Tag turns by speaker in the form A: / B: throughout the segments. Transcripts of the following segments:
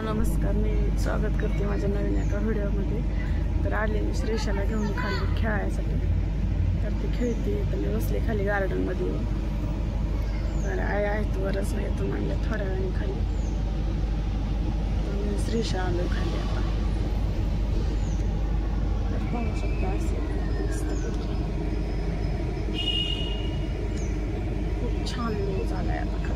A: नमस्कार, मी स्वागत करते माझ्या नवीन एका व्हिडिओमध्ये. तर आलेली श्रेषाला घेऊन खाली खेळायसाठी. तर ती खेळते, तर मी बसले खाली गार्डनमध्ये. तर आई आहेत वरच नाही तर म्हणलं थोड्या वेळाने खाली. तर मी श्रेषा आलो खाली आता. तर पाहू शकता खूप छान व्ह्यू झालाय आता खाली.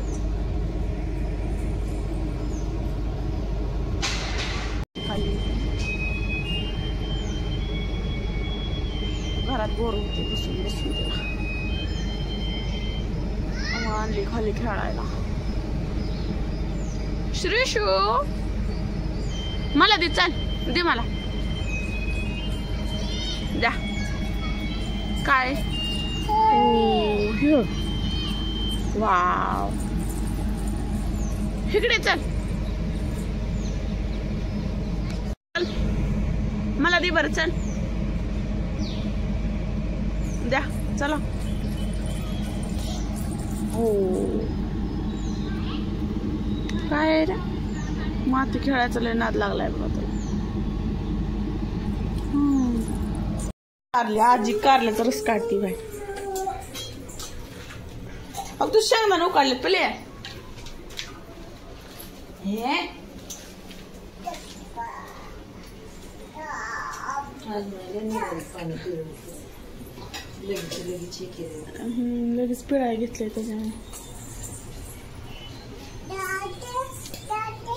A: घरात बोर होते बसून बसून तिला आणली खाली खेळायला. श्रीशू मला दे, चल दे मला द्या. काय वाव, इकडे चल मला दे बरं, चल द्या चला. हो काय रे, माती खेळायचा लय नाद लागलाय बघा तुला. कारले आजी कारल्याचा रस काढते बाई. अग तू शेंगदाणे उकाडले पहिले. हे लगेच पिळाय घेतलंय त्याच्यामुळे.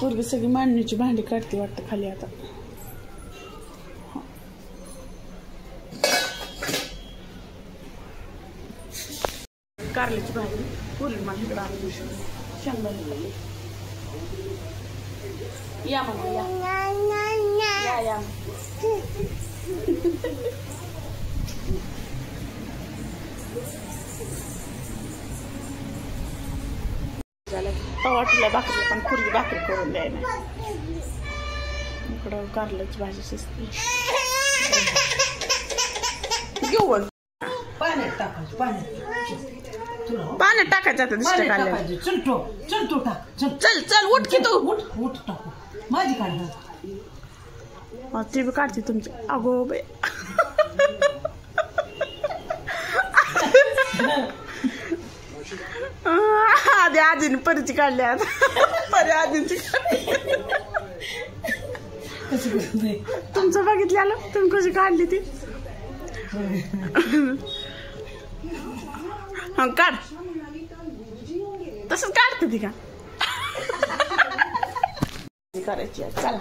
A: पूर्वी सगळी मांडणीची भांडी काढते वाटतं खाली आता. कारल्याची भाजी पूर्वी मला इकडं आणली शेंगदाणे. या मग या या. वाटलं भाकरी, पण पूर्वी भाकरी करून द्याय नाही. इकडं कारल्याची भाजी शिजते. घेऊन
B: पाण्यात टाकायचं,
A: पाण्यात टाकायचं आता दिसतं कारल्या. चल चल उठ की तू,
B: उठ टाकू माझी काढ.
A: ती बी काढते तुमची. अगो बाई आधी आजीने परीची काढली. आता परी आजीची तुमचं बघितलं तुम्ही कशी काढली ती. हा काढ, तसंच काढते ती का करायची. चला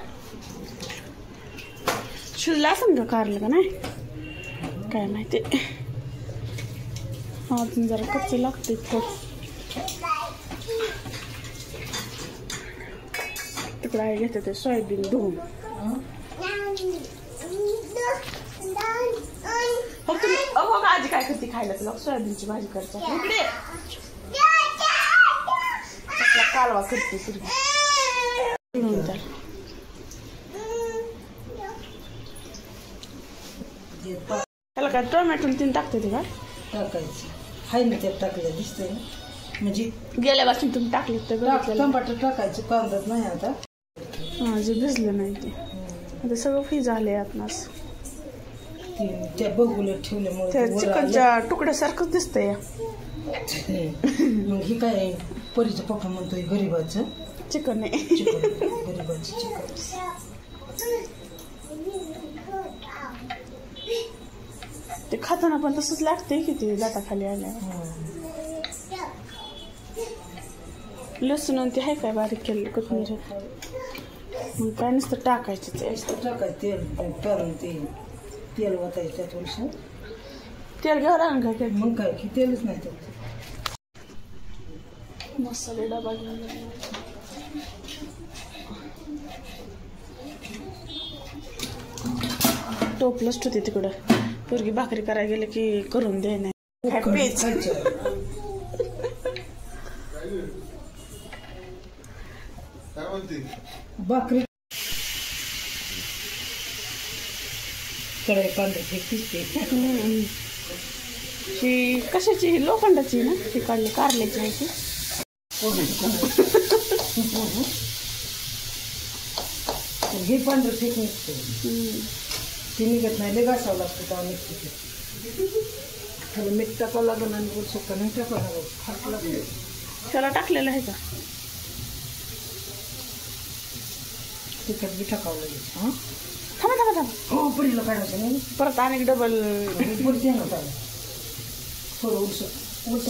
A: शिजला असं का कारलं का नाही काय माहिती. अजून जरा कच्चं लागते थोडं. तिकडे आहे घेते ते सोयाबीन धुवून. फक्त आजी काय करते खायला तुला सोयाबीनची भाजी करते. इकडे कालवा करते तुझी. त्याला काय टोमॅटो तीन टाकते ते का
B: टाकायचं. हाय ना त्यात टाकलं दिसतंय ना, म्हणजे
A: गेल्यापासून तुम्ही टाकले तर
B: टमाटर टाकायचं. कांदाच नाही आता.
A: जे भिजलं नाही ते आता सगळं फ्री झालंय आतनास.
B: त्या बघूला ठेवल्यामुळे
A: चिकनच्या तुकड्यासारखंच दिसतंय.
B: मग हे काय परीचा पप्पा म्हणतोय गरीबाचं
A: चिकन नाही,
B: गरीबाचं चिकन.
A: ते खाताना पण तसंच लागते की ते दाताखाली आल्यावर. लसूण ते आहे काय बारीक केलं कोथिंबीर. मग काय नुसतं टाकायचं
B: टाकायचं तेल काढून तेल वाटायचं त्यात वर्ष
A: तेल घ्यावं लागेल काय.
B: मग काय की तेलच नाही त्यात.
A: मसाले डबा घेऊन टोपलंच होते तिकडं. पोरगी भाकरी करायला गेले की करून दे नाही
B: भाकरी. कढई पांढरी फेकते.
A: ही कशाची, लोखंडाची ना ती काढली, कारल्याची आहे ती.
B: हे पांढरं फेक निघतं ते निघत नाही लय घासावं लागतं तेव्हा निघतं ते त्याला मीठ टाकावं लागेल आणि गोड सुक्का नाही टाकावं लागेल खाट लागेल
A: त्याला टाकलेलं आहे का
B: तिखट बी टाकावं लागेल हां
A: थांबा थांबा थांबा
B: हो पुरीला काढायचं नाही
A: परत आणि डबल
B: पुढचे ना चालेल थोडं उलसं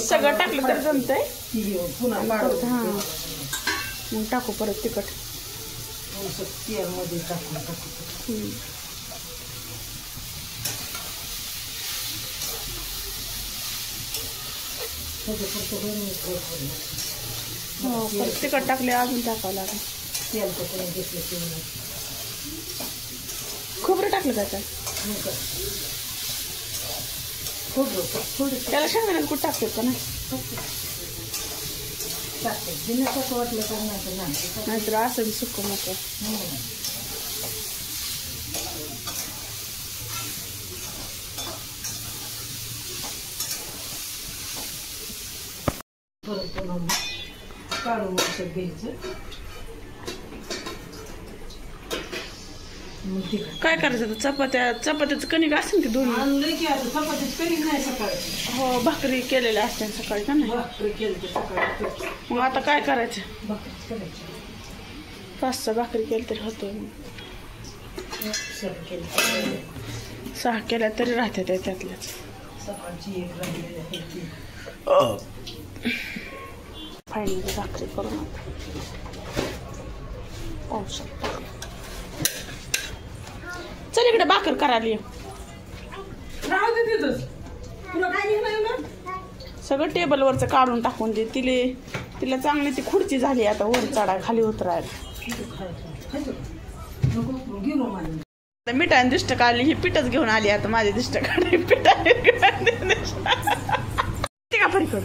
A: सगळं टाकलं तर जमतंय
B: पुन्हा
A: हां मग टाकू परत तिखट
B: तेलमध्ये टाकून
A: हो परत तिखट टाकले अजून टाकावं लागेल
B: तेल टाकून घेतलं तेल
A: खोबरं टाकलं का त्यात त्याला शेंगदाण्याचं कूट टाकतात का नाही
B: टाकते जिन्यासारखं वाटलं तर नाही
A: नाहीतर असं बी सुकं नको
B: परत काढून असं घ्यायचं
A: काय करायचं चपात्याचं कणिक असेल की दोन्ही
B: आणलं की आता चपातीच करीत नाही सकाळी
A: हो भाकरी केलेल्या असते सकाळी का नाही
B: भाकरी केली सकाळी
A: मग आता काय करायचं
B: भाकरीच करायची
A: 5-6 भाकरी केली तरी होतं
B: सर्व केली
A: 6 केल्या तरी राहते त्यातल्याच
B: सकाळची एक राहिलेली आहे ती
A: फायनली भाकरी करून आता पाहू शकतो चल इकडे भाकर करायला
B: राहू दे तिथंच तुला काय घेणार ना
A: सगळं टेबलवरचं काढून टाकून दे तिला चांगली ती खुर्ची झाली आता वर चढा खाली उतरायला मिठाने दिष्ट काढली ही पिठच घेऊन आली आता माझे दिष्ट काढली पिठाने का परीकड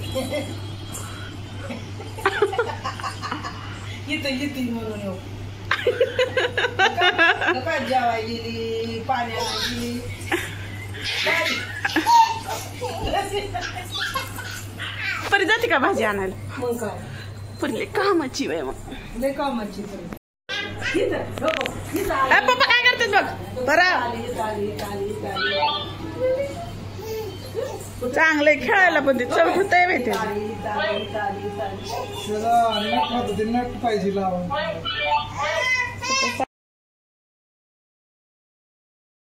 B: येते म्हणून येऊ जेवाय गेली पाण्याला गेली
A: परी जाते का भाजी आणायला
B: मग काय
A: परी कामाची वय मग
B: लय कामाची
A: पप्पा काय करतात बघ बरं चांगलंय खेळायला पण ते चढ होतंय माहिती
C: नट पाहिजे लावा